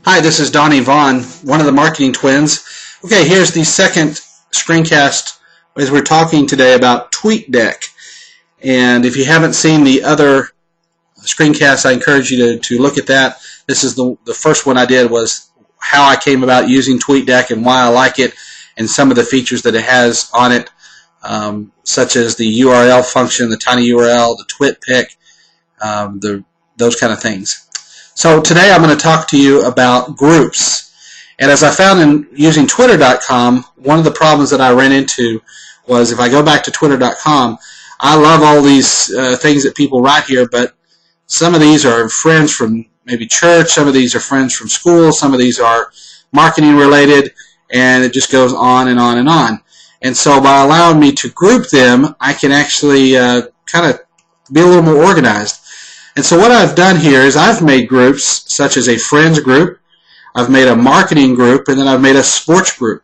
Hi, this is Donnie Vaughn, one of the marketing twins. Okay, here's the second screencast as we're talking today about TweetDeck. And if you haven't seen the other screencasts, I encourage you to look at that. This is the first one I did was how I came about using TweetDeck and why I like it and some of the features that it has on it, such as the URL function, the tiny URL, the TweetPic, those kind of things. So today I'm going to talk to you about groups. And as I found in using Twitter.com, one of the problems that I ran into was if I go back to Twitter.com, I love all these things that people write here, but some of these are friends from maybe church, some of these are friends from school, some of these are marketing related, and it just goes on and on and on. And so by allowing me to group them, I can actually kind of be a little more organized. And so what I've done here is I've made groups such as a friends group, I've made a marketing group, and then I've made a sports group.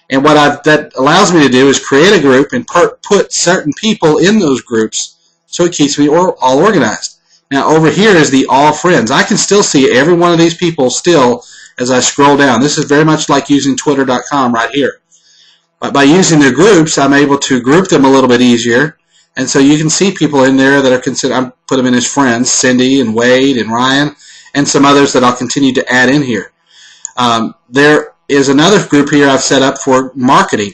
And what that allows me to do is create a group and put certain people in those groups so it keeps me all organized. Now over here is the all friends. I can still see every one of these people still as I scroll down. This is very much like using Twitter.com right here. But by using the groups, I'm able to group them a little bit easier. And so you can see people in there that are considered, I put them in as friends, Cindy and Wade and Ryan, and some others that I'll continue to add in here. There is another group here I've set up for marketing.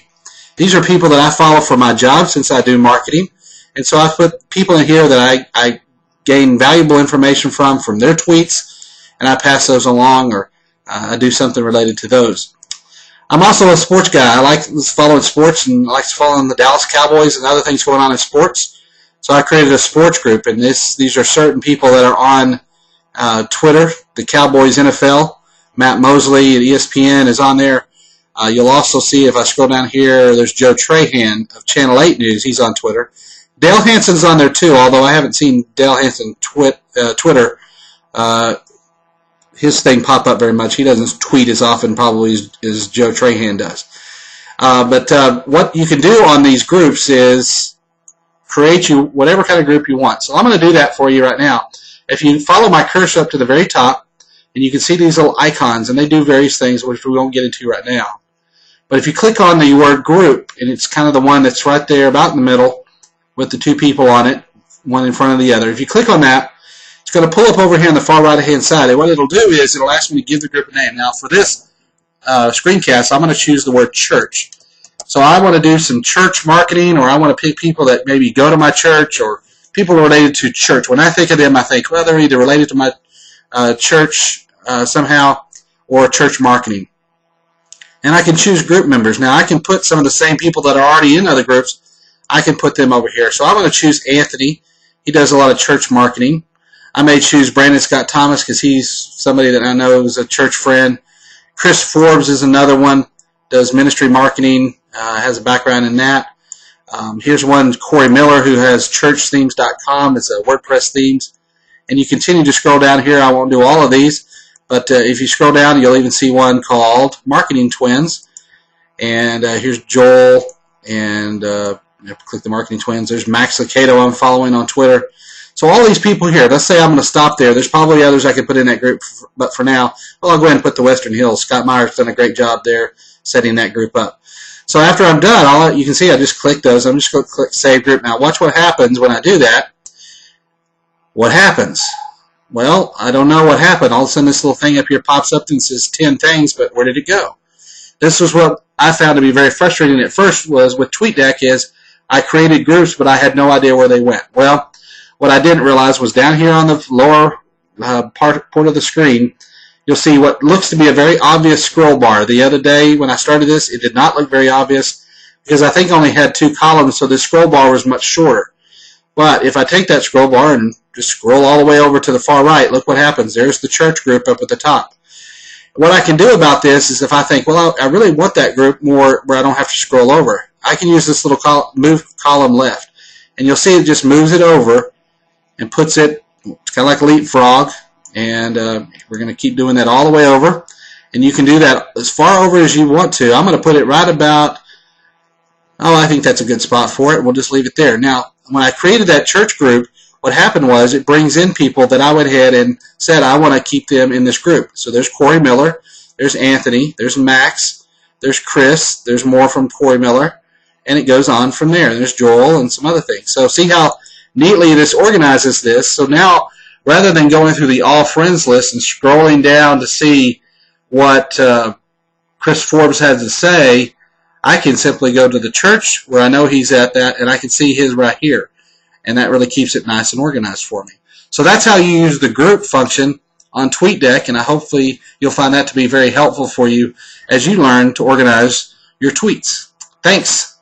These are people that I follow for my job since I do marketing. And so I've put people in here that I gain valuable information from their tweets, and I pass those along or I do something related to those. I'm also a sports guy. I like following sports and I like following the Dallas Cowboys and other things going on in sports. So I created a sports group, and these are certain people that are on Twitter. The Cowboys NFL, Matt Mosley at ESPN is on there. You'll also see if I scroll down here, there's Joe Trahan of Channel 8 News. He's on Twitter. Dale Hansen's on there too, although I haven't seen Dale Hansen Twitter. His thing pop up very much. He doesn't tweet as often probably as Joe Trahan does. But what you can do on these groups is create you whatever kind of group you want. So I'm going to do that for you right now. If you follow my cursor up to the very top, and you can see these little icons, and they do various things which we won't get into right now. But if you click on the word group, and it's kind of the one that's right there about in the middle with the two people on it, one in front of the other. If you click on that, it's going to pull up over here on the far right-hand side. And what it'll do is it'll ask me to give the group a name. Now, for this screencast, I'm going to choose the word church. So I want to do some church marketing, or I want to pick people that maybe go to my church or people related to church. When I think of them, I think, well, they're either related to my church somehow or church marketing. And I can choose group members. Now, I can put some of the same people that are already in other groups. I can put them over here. So I'm going to choose Anthony. He does a lot of church marketing. I may choose Brandon Scott Thomas because he's somebody that I know is a church friend. Chris Forbes is another one, does ministry marketing, has a background in that. Here's one, Corey Miller, who has churchthemes.com. It's a WordPress themes. And you continue to scroll down here. I won't do all of these, but if you scroll down, you'll even see one called Marketing Twins. And here's Joel, and click the Marketing Twins. There's Max Licato I'm following on Twitter. So all these people here, let's say I'm going to stop there. There's probably others I could put in that group, but for now, well, I'll go ahead and put the Western Hills. Scott Meyer's done a great job there setting that group up. So after I'm done, you can see I just click those. I'm just going to click Save Group. Now watch what happens when I do that. What happens? Well, I don't know what happened. All of a sudden this little thing up here pops up and says 10 things, but where did it go? This was what I found to be very frustrating at first was with TweetDeck is I created groups, but I had no idea where they went. Well, what I didn't realize was down here on the lower part of the screen, you'll see what looks to be a very obvious scroll bar. The other day when I started this, it did not look very obvious because I think I only had 2 columns, so the scroll bar was much shorter. But if I take that scroll bar and just scroll all the way over to the far right, look what happens. There's the church group up at the top. What I can do about this is if I think, well, I really want that group more where I don't have to scroll over, I can use this little move column left. And you'll see it just moves it over and puts it, it's kind of like a leapfrog, and we're going to keep doing that all the way over. And you can do that as far over as you want to. I'm going to put it right about, I think that's a good spot for it. We'll just leave it there. Now, when I created that church group, what happened was it brings in people that I went ahead and said I want to keep them in this group. So there's Corey Miller, there's Anthony, there's Max, there's Chris, there's more from Corey Miller, and it goes on from there. There's Joel and some other things. So see how neatly this organizes this. So now, rather than going through the all friends list and scrolling down to see what Chris Forbes has to say, I can simply go to the church where I know he's at that, and I can see his right here. And that really keeps it nice and organized for me. So that's how you use the group function on TweetDeck, and hopefully you'll find that to be very helpful for you as you learn to organize your tweets. Thanks.